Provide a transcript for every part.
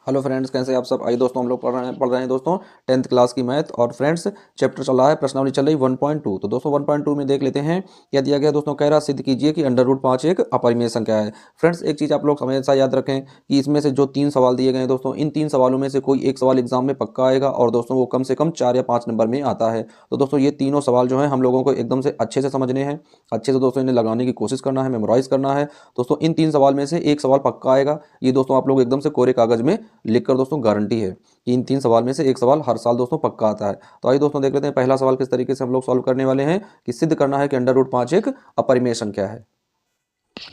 Hello friends, कैसे आप सब। आइए दोस्तों, हम लोग पढ़ रहे हैं दोस्तों 10th क्लास की मैथ। और फ्रेंड्स, चैप्टर चल रहा है, प्रश्नावली चल रही 1.2। तो दोस्तों 1.2 में देख लेते हैं क्या दिया गया। दोस्तों कह रहा सिद्ध कीजिए कि अंडर रूट 5 एक अपरिमेय संख्या है। फ्रेंड्स, एक चीज़ आप लोग हमेशा याद रखें कि इसमें से जो 3 सवाल दिए गए हैं दोस्तों, इन 3 सवालों में से कोई एक सवाल एग्जाम में पक्का आएगा और दोस्तों वो कम से कम 4 या 5 नंबर में आता है। तो दोस्तों ये तीनों सवाल जो हैं हम लोगों को एकदम से अच्छे से समझने हैं, अच्छे से दोस्तों इन्हें लगाने की कोशिश करना है, मेमोराइज करना है। दोस्तों इन 3 सवाल में से एक सवाल पक्का आएगा। ये दोस्तों आप लोग एकदम से कोरे कागज में लिखकर दोस्तों गारंटी है कि इन 3 सवाल में से एक सवाल हर साल दोस्तों पक्का आता है। तो आइए दोस्तों देख लेते हैं पहला सवाल किस तरीके से हम लोग सॉल्व करने वाले हैं कि सिद्ध करना है कि अंडर रूट 5 एक अपरिमेय संख्या है।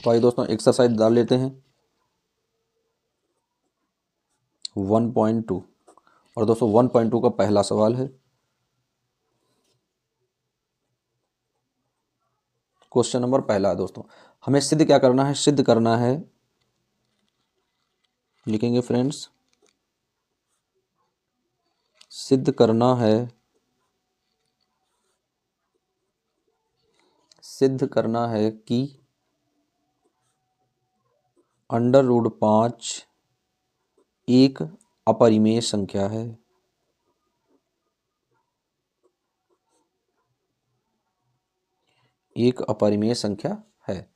तो आइए दोस्तों एक्सरसाइज डाल लेते हैं 1.2। और दोस्तों 1.2 का पहला सवाल है, क्वेश्चन नंबर पहला है दोस्तों। हमें सिद्ध क्या करना है, सिद्ध करना है, लिखेंगे फ्रेंड्स, सिद्ध करना है, सिद्ध करना है कि अंडर रूट 5 एक अपरिमेय संख्या है। एक अपरिमेय संख्या है।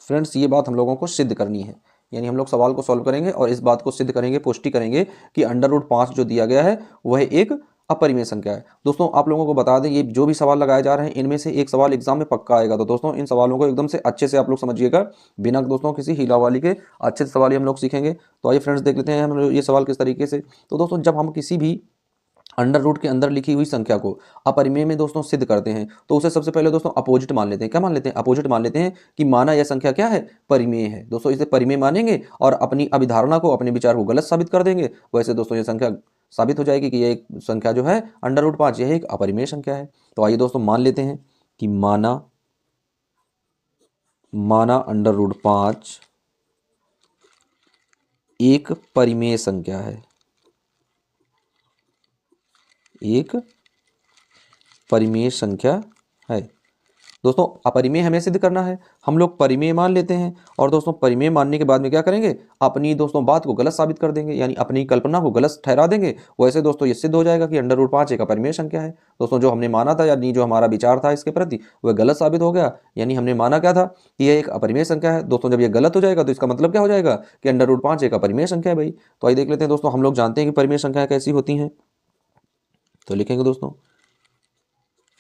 फ्रेंड्स, ये बात हम लोगों को सिद्ध करनी है, यानी हम लोग सवाल को सॉल्व करेंगे और इस बात को सिद्ध करेंगे, पुष्टि करेंगे कि अंडर रूट 5 जो दिया गया है वह एक अपरिमेय संख्या है। दोस्तों आप लोगों को बता दें, ये जो भी सवाल लगाए जा रहे हैं इनमें से एक सवाल एग्जाम में पक्का आएगा। तो दोस्तों इन सवालों को एकदम से अच्छे से आप लोग समझिएगा, बिना दोस्तों किसी हीलावाली के अच्छे से सवाल ही हम लोग सीखेंगे। तो आइए फ्रेंड्स देख लेते हैं हम ये सवाल किस तरीके से। तो दोस्तों जब हम किसी भी अंडर रूट के अंदर लिखी हुई संख्या को अपरिमेय में दोस्तों सिद्ध करते हैं तो उसे सबसे पहले दोस्तों अपोजिट मान लेते हैं। क्या मान लेते हैं? अपोजिट मान लेते हैं कि माना यह संख्या क्या है, परिमेय है। दोस्तों इसे परिमेय मानेंगे और अपनी अभिधारणा को, अपने विचार को गलत साबित कर देंगे। वैसे दोस्तों ये संख्या साबित हो जाएगी कि यह एक संख्या जो है अंडर रूट 5 यह एक अपरिमेय संख्या है। तो आइए दोस्तों मान लेते हैं कि माना अंडर रूट 5 एक परिमेय संख्या है। एक परिमेय संख्या है। दोस्तों अपरिमेय हमें सिद्ध करना है, हम लोग परिमेय मान लेते हैं और दोस्तों परिमेय मानने के बाद में क्या करेंगे, अपनी दोस्तों बात को गलत साबित कर देंगे, यानी अपनी कल्पना को गलत ठहरा देंगे। वैसे दोस्तों ये सिद्ध हो जाएगा कि अंडर रूट 5 एक अपरिमेय संख्या है। दोस्तों जो हमने माना था, यानी जो हमारा विचार था इसके प्रति, वह गलत साबित हो गया। यानी हमने माना क्या था कि यह एक अपरिमेय संख्या है। दोस्तों जब यह गलत हो जाएगा तो इसका मतलब क्या हो जाएगा कि अंडर रूट 5 एक अपरिमेय संख्या है भाई। तो आइए देख लेते हैं दोस्तों, हम लोग जानते हैं कि परिमेय संख्याएं कैसी होती हैं। तो लिखेंगे दोस्तों,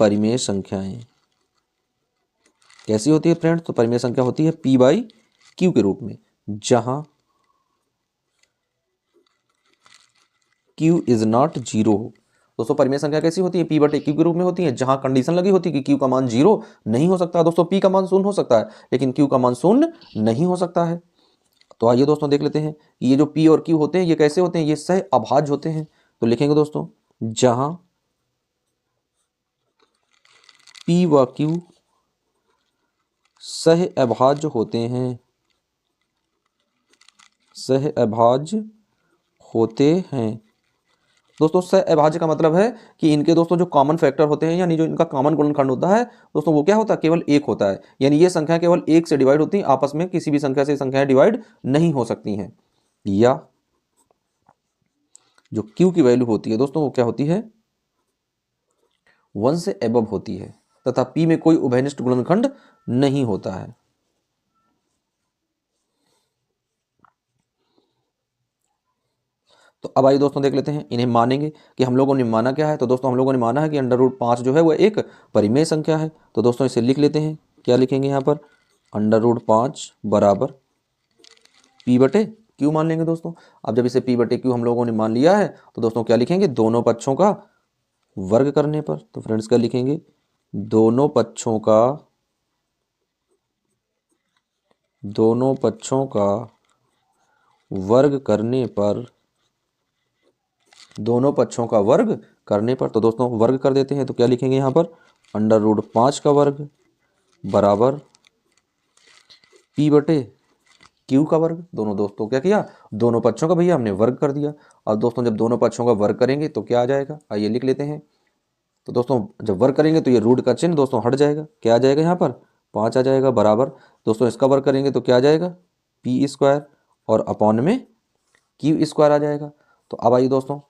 परिमेय संख्याएं कैसी होती है फ्रेंड्स? तो परिमेय संख्या होती है P/Q के रूप में, जहां Q इज नॉट 0। दोस्तों परिमेय संख्या कैसी होती है? P/Q के रूप में होती है, जहां कंडीशन लगी होती है कि Q का मान 0 नहीं हो सकता। दोस्तों P का मान 0 हो सकता है लेकिन Q का मान 0 नहीं हो सकता है। तो आइए दोस्तों देख लेते हैं कि ये जो P और Q होते हैं ये कैसे होते हैं, ये सह अभाज्य होते हैं। तो लिखेंगे दोस्तों, जहां P व Q सह अभाज्य होते हैं, सह अभाज्य होते हैं। दोस्तों सह अभाज्य का मतलब है कि इनके दोस्तों जो कॉमन फैक्टर होते हैं, यानी जो इनका कॉमन गुणनखंड होता है दोस्तों, वो क्या होता है, केवल एक होता है। यानी ये संख्या केवल एक से डिवाइड होती है, आपस में किसी भी संख्या से संख्याएं डिवाइड नहीं हो सकती हैं। या जो Q की वैल्यू होती है दोस्तों वो क्या होती है, 1 से एबव होती है, तथा P में कोई उभयनिष्ठ गुणनखंड नहीं होता है। तो अब आइए दोस्तों देख लेते हैं, इन्हें मानेंगे कि हम लोगों ने माना क्या है। तो दोस्तों हम लोगों ने माना है कि अंडर रूट 5 जो है वह एक परिमेय संख्या है। तो दोस्तों इसे लिख लेते हैं। क्या लिखेंगे यहाँ पर? अंडर रूट 5 बराबर P/Q मान लेंगे दोस्तों। अब जब इसे P/Q हम लोगों ने मान लिया है तो दोस्तों क्या लिखेंगे, दोनों पक्षों का वर्ग करने पर। तो फ्रेंड्स क्या लिखेंगे, दोनों पक्षों का वर्ग करने पर, दोनों पक्षों का वर्ग करने पर। तो दोस्तों वर्ग कर देते हैं। तो क्या लिखेंगे यहाँ पर, अंडर रूट 5 का वर्ग बराबर P/Q का वर्ग। दोनों दोस्तों क्या किया, दोनों पक्षों का भैया हमने वर्ग कर दिया। अब दोस्तों जब दोनों पक्षों का वर्ग करेंगे तो क्या आ जाएगा, आइए लिख लेते हैं। तो दोस्तों जब वर्ग करेंगे तो ये रूट का चिन्ह दोस्तों हट जाएगा। क्या आ जाएगा यहाँ पर, 5 आ जाएगा, बराबर दोस्तों इसका वर्ग करेंगे तो क्या आ जाएगा, P² और अपॉन में क्यू स्क्वायर आ जाएगा। तो अब आइए दोस्तों,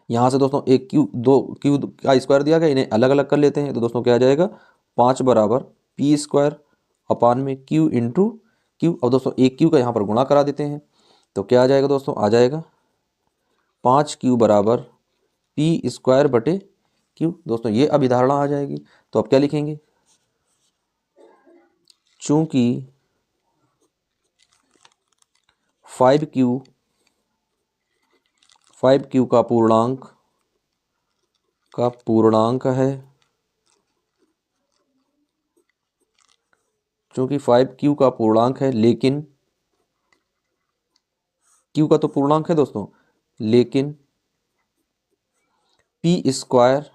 यहाँ से दोस्तों एक क्यू, दो क्यू का स्क्वायर दिया गया, इन्हें अलग अलग कर लेते हैं। तो दोस्तों क्या आ जाएगा, 5 बराबर पी स्क्वायर अपान में क्यू इंटू क्यू। अब दोस्तों एक क्यू का यहाँ पर गुणा करा देते हैं। तो क्या आ जाएगा दोस्तों, आ जाएगा 5 क्यू बराबर पी स्क्वायर बटे क्यू। दोस्तों ये अभिधारणा आ जाएगी। तो अब क्या लिखेंगे, चूंकि 5Q का पूर्णांक है, चूंकि 5Q का पूर्णांक है, लेकिन Q का तो पूर्णांक है दोस्तों, लेकिन पी स्क्वायर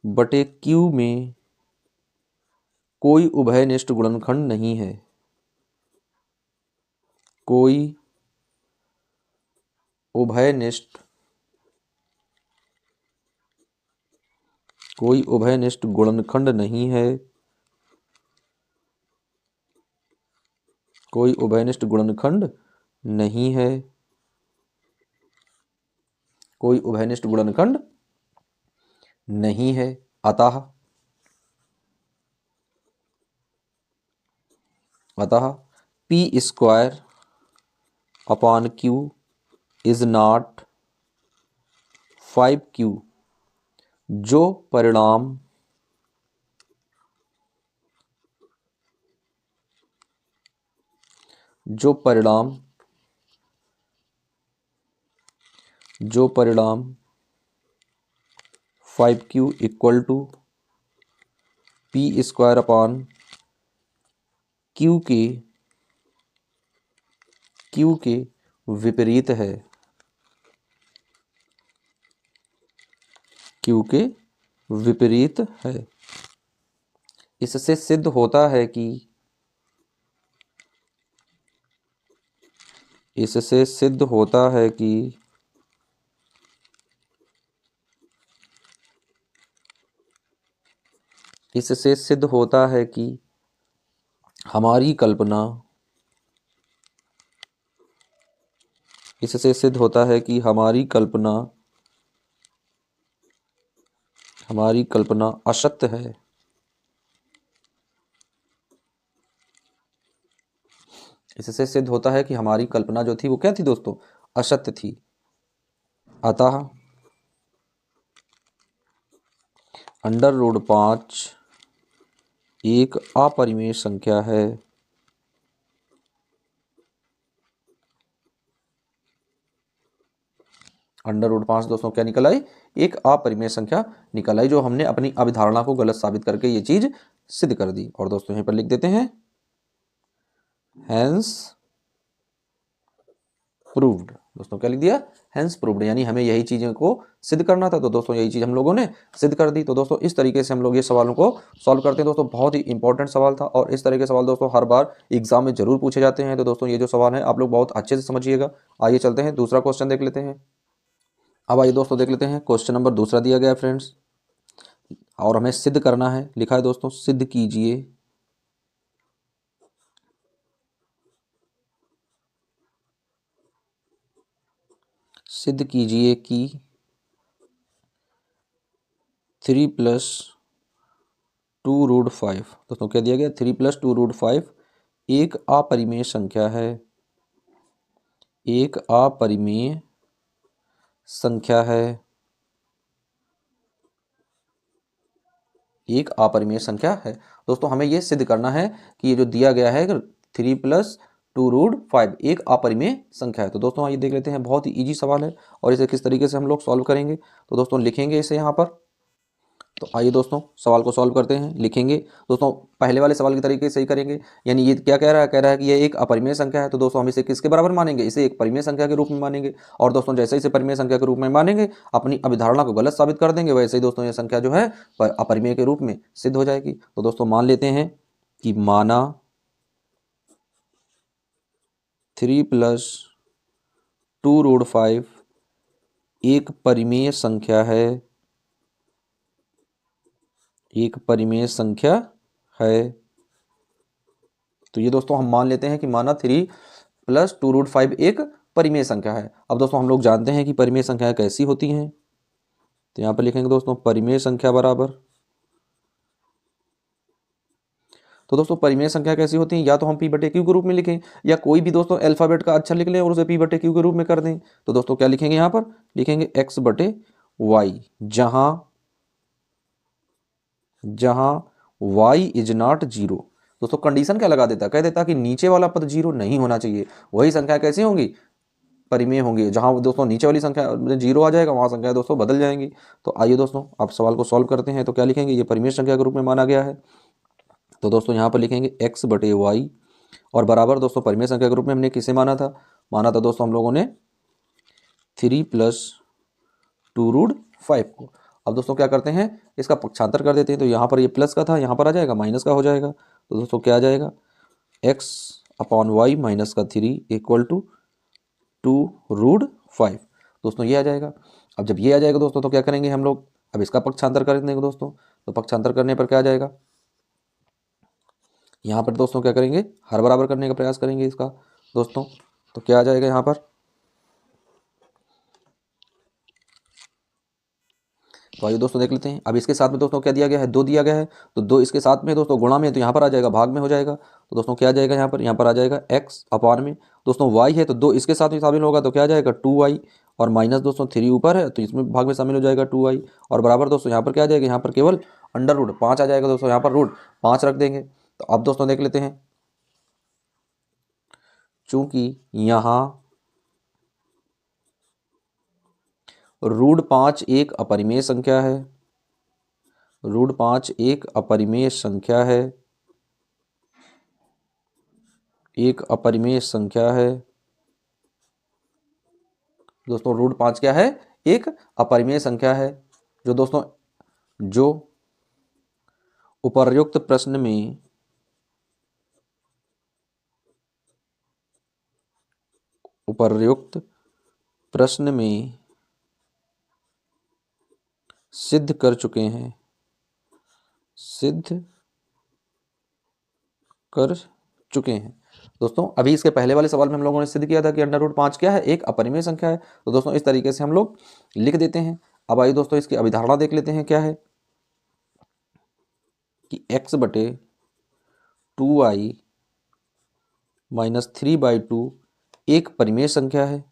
बटे Q में कोई उभयनिष्ठ गुणनखंड नहीं है। कोई उभयनिष्ठ गुणनखंड नहीं है। कोई उभयनिष्ठ गुणनखंड नहीं है। कोई उभयनिष्ठ गुणनखंड नहीं है। अतः P square upon Q is not 5Q। जो परिणाम जो परिणाम 5Q equal to P square upon Q के विपरीत है। क्यू के विपरीत है। इससे सिद्ध होता है कि हमारी कल्पना असत्य है। इससे सिद्ध होता है कि हमारी कल्पना जो थी वो क्या थी दोस्तों, असत्य थी। अतः अंडर रूट 5 एक अपरिमेय संख्या है। अंडर रूट 5 दोस्तों क्या निकल आई, एक अपरिमेय संख्या निकल आई, जो हमने अपनी अभिधारणा को गलत साबित करके ये चीज सिद्ध कर दी। और दोस्तों यहीं पर लिख देते हैं, हैंस प्रूव्ड। दोस्तों क्या लिख दिया, हैंस प्रूव्ड, यानी हमें यही चीज़ों को सिद्ध करना था। तो दोस्तों यही चीज़ हम लोगों ने सिद्ध कर दी। तो दोस्तों इस तरीके से हम लोग ये सवालों को सॉल्व करते हैं। दोस्तों बहुत ही इंपॉर्टेंट सवाल था, और इस तरह के सवाल दोस्तों हर बार एग्जाम में जरूर पूछे जाते हैं। तो दोस्तों ये जो सवाल है आप लोग बहुत अच्छे से समझिएगा। आइए चलते हैं, दूसरा क्वेश्चन देख लेते हैं। अब आइए दोस्तों देख लेते हैं, क्वेश्चन नंबर दूसरा दिया गया है फ्रेंड्स, और हमें सिद्ध करना है। लिखा है दोस्तों, सिद्ध कीजिए कि 3+2√5। दोस्तों क्या दिया गया, 3+2√5 एक अपरिमेय संख्या है। एक अपरिमेय संख्या है। एक अपरिमेय संख्या है। दोस्तों हमें यह सिद्ध करना है कि ये जो दिया गया है 3+2√5 एक अपरिमेय संख्या है। तो दोस्तों आइए देख लेते हैं, बहुत ही इजी सवाल है, और इसे किस तरीके से हम लोग सॉल्व करेंगे। तो दोस्तों लिखेंगे इसे यहाँ पर। तो आइए दोस्तों सवाल को सॉल्व करते हैं, लिखेंगे। दोस्तों पहले वाले सवाल के तरीके से ही करेंगे, यानी ये क्या कह रहा है कि ये एक अपरिमेय संख्या है। तो दोस्तों हम इसे किसके बराबर मानेंगे, इसे एक परिमेय संख्या के रूप में मानेंगे। और दोस्तों जैसे इसे परिमेय संख्या के रूप में मानेंगे, अपनी अभिधारणा को गलत साबित कर देंगे, वैसे ही दोस्तों ये संख्या जो है अपरिमेय के रूप में सिद्ध हो जाएगी। तो दोस्तों मान लेते हैं कि माना 3+2√5 एक परिमेय संख्या है। एक परिमेय संख्या है। तो ये दोस्तों हम मान लेते हैं कि माना प्लस 2√5 एक परिमेय संख्या है। अब दोस्तों हम लोग जानते हैं कि परिमेय संख्याएं कैसी होती हैं, तो यहाँ पर लिखेंगे दोस्तों परिमेय संख्या बराबर, तो दोस्तों परिमेय संख्या कैसी होती है, या तो हम p बटे क्यू के रूप में लिखें या कोई भी दोस्तों अल्फाबेट का अक्षर लिख लें और उसे p बटे क्यू के रूप में कर दें। तो दोस्तों क्या लिखेंगे, यहाँ पर लिखेंगे x बटे वाई, जहां y इज नॉट जीरो। दोस्तों कंडीशन क्या लगा देता, कह देता कि नीचे वाला पद जीरो नहीं होना चाहिए। वही संख्या कैसी होंगी, परिमेय होंगी। जहां दोस्तों नीचे वाली संख्या जीरो आ जाएगा वहां संख्या दोस्तों बदल जाएंगी। तो आइए दोस्तों आप सवाल को सॉल्व करते हैं। तो क्या लिखेंगे, ये परिमेय संख्या के रूप में माना गया है, तो दोस्तों यहाँ पर लिखेंगे x बटे वाई और बराबर दोस्तों परिमेय संख्या के रूप में हमने किसे माना था, दोस्तों हम लोगों ने 3 + 2√5 को। अब दोस्तों क्या करते हैं, इसका पक्षांतर कर देते हैं। तो यहाँ पर ये प्लस का था, यहाँ पर आ जाएगा माइनस का हो जाएगा। तो दोस्तों क्या आ जाएगा, x/y माइनस का 3 = 2√5। दोस्तों ये आ जाएगा। अब जब ये आ जाएगा दोस्तों तो क्या करेंगे हम लोग, अब इसका पक्षांतर कर देंगे दोस्तों। तो पक्षांतर करने पर क्या आ जाएगा, यहाँ पर दोस्तों क्या करेंगे, हर बराबर करने का प्रयास करेंगे इसका दोस्तों। तो क्या आ जाएगा यहाँ पर, तो आइए दोस्तों देख लेते हैं। अब इसके साथ में दोस्तों क्या दिया गया है, 2 दिया गया है, तो 2 इसके साथ में दोस्तों गुणा में, तो यहाँ पर आ जाएगा भाग में हो जाएगा। तो दोस्तों क्या आ जाएगा यहाँ पर आ जाएगा x/में दोस्तों y है, तो 2 इसके साथ में शामिल होगा तो क्या आ जाएगा 2y, और माइनस दोस्तों 3 ऊपर है तो इसमें भाग में शामिल हो जाएगा 2y, और बराबर दोस्तों यहाँ पर क्या आ जाएगा, यहाँ पर केवल √5 आ जाएगा दोस्तों, यहाँ पर √5 रख देंगे। तो अब दोस्तों देख लेते हैं, चूंकि यहाँ √5 एक अपरिमेय संख्या है, √5 एक अपरिमेय संख्या है, एक अपरिमेय संख्या है दोस्तों। √5 क्या है, एक अपरिमेय संख्या है, जो दोस्तों जो उपर्युक्त प्रश्न में सिद्ध कर चुके हैं, दोस्तों। अभी इसके पहले वाले सवाल में हम लोगों ने सिद्ध किया था कि √5 क्या है, एक अपरिमेय संख्या है। तो दोस्तों इस तरीके से हम लोग लिख देते हैं। अब आइए दोस्तों इसकी अभिधारणा देख लेते हैं, क्या है कि x बटे 2y माइनस 3/2 एक परिमेय संख्या है,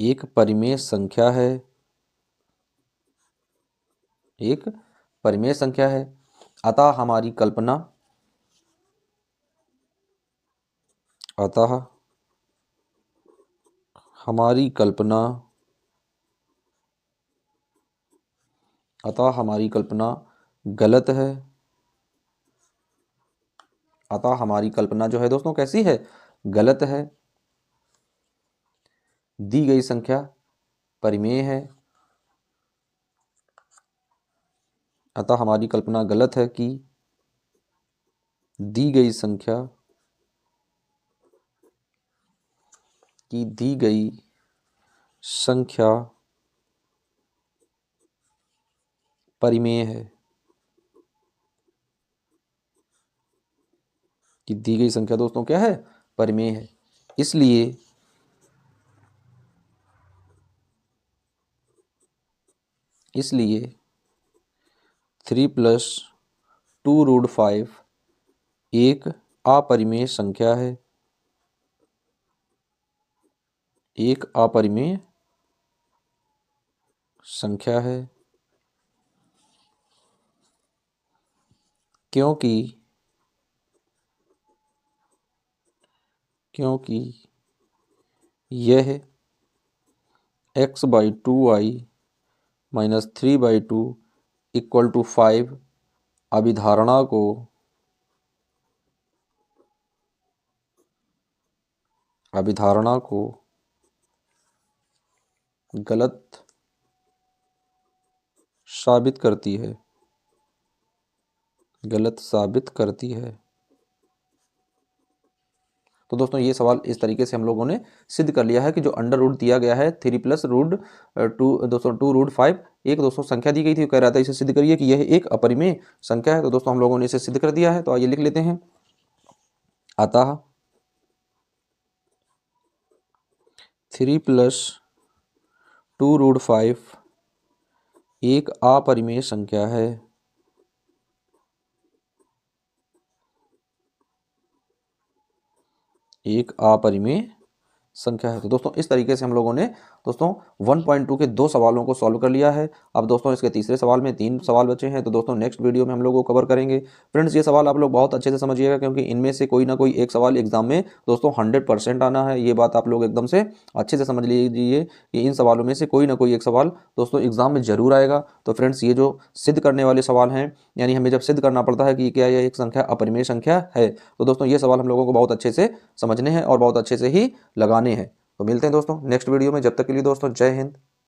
एक परिमेय संख्या है, एक परिमेय संख्या है। अतः हमारी कल्पना, गलत है। अतः हमारी कल्पना जो है दोस्तों कैसी है, गलत है। दी गई संख्या परिमेय है। अतः हमारी कल्पना गलत है कि दी गई संख्या परिमेय है, कि दी गई संख्या दोस्तों क्या है, परिमेय है। इसलिए 3 + 2√5 एक अपरिमेय संख्या है, एक अपरिमेय संख्या है, क्योंकि यह x/2y माइनस 3/2 = 5 अभिधारणा को गलत साबित करती है। तो दोस्तों ये सवाल इस तरीके से हम लोगों ने सिद्ध कर लिया है कि जो अंडर रूट दिया गया है 3 + दोस्तों 2√5 एक दोस्तों संख्या दी गई थी, कह रहा था इसे सिद्ध करिए कि यह एक अपरिमेय संख्या है। तो दोस्तों हम लोगों ने इसे सिद्ध कर दिया है। तो आइए लिख लेते हैं, अतः 3+2√5 एक अपरिमेय संख्या है। एक अपरिमेय संख्या है। तो दोस्तों इस तरीके से हम लोगों ने दोस्तों 1.2 के 2 सवालों को सॉल्व कर लिया है। अब दोस्तों इसके तीसरे सवाल में 3 सवाल बचे हैं, तो दोस्तों नेक्स्ट वीडियो में हम लोग वो कवर करेंगे। फ्रेंड्स ये सवाल आप लोग बहुत अच्छे से समझिएगा, क्योंकि इनमें से कोई ना कोई एक सवाल एग्जाम में दोस्तों 100% आना है। ये बात आप लोग एकदम से अच्छे से समझ लीजिए कि इन सवालों में से कोई ना कोई एक सवाल दोस्तों एग्जाम में जरूर आएगा। तो फ्रेंड्स ये जो सिद्ध करने वाले सवाल हैं, यानी हमें जब सिद्ध करना पड़ता है कि क्या यह एक संख्या अपरिमेय संख्या है, तो दोस्तों ये सवाल हम लोगों को बहुत अच्छे से समझने हैं और बहुत अच्छे से ही लगाने हैं। तो मिलते हैं दोस्तों नेक्स्ट वीडियो में। जब तक के लिए दोस्तों जय हिंद।